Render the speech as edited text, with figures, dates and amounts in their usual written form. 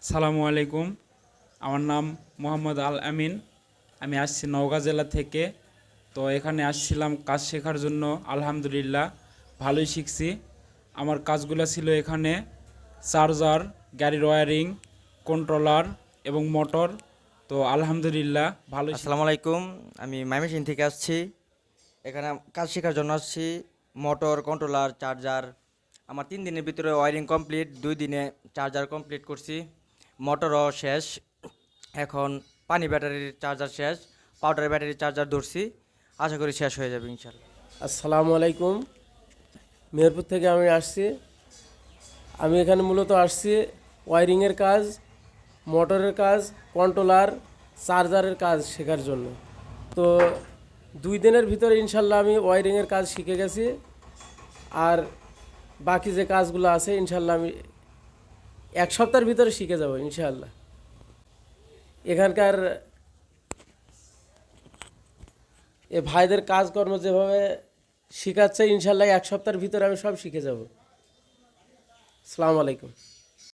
সালামু আলাইকুম। আমার নাম মোহাম্মদ আল আমিন। আমি আসছি নওগাঁ জেলা থেকে। তো এখানে আসছিলাম কাজ শেখার জন্য। আলহামদুলিল্লাহ ভালোই শিখছি। আমার কাজগুলো ছিল এখানে চার্জার, গাড়ির ওয়্যারিং, কন্ট্রোলার এবং মোটর। তো আলহামদুলিল্লাহ ভালোই আসসালামু আলাইকুম। আমি ময়মনসিংহ থেকে আসছি। এখানে কাজ শেখার জন্য আসছি। Motor, controller, charger. আমার 3 দিনের ভিতরে ওয়ারিং কমপ্লিট, 2 দিনে চার্জার কমপ্লিট করছি। মোটরও শেষ। এখন পানি ব্যাটারির চার্জার শেষ, পাউডার ব্যাটারির চার্জার ধরছি। আশা করি শেষ হয়ে যাবে ইনশাল্লাহ। আসসালামু আলাইকুম। মেহেরপুর থেকে আমি আসছি। আমি এখানে মূলত আসছি ওয়্যারিংয়ের কাজ, মোটরের কাজ, কন্ট্রোলার, চার্জারের কাজ শেখার জন্য। তো 2 দিনের ভিতরে ইনশাল্লাহ আমি ওয়্যারিংয়ের কাজ শিখে গেছি। আর বাকি যে কাজগুলো আছে ইনশাল্লাহ আমি 1 সপ্তাহের ভিতরে শিখে যাব ইনশাল্লাহ। এখানকার ভাইদের কাজকর্ম যেভাবে শেখাচ্ছে ইনশাল্লাহ 1 সপ্তাহের ভিতরে আমি সব শিখে যাব। আসসালামু আলাইকুম।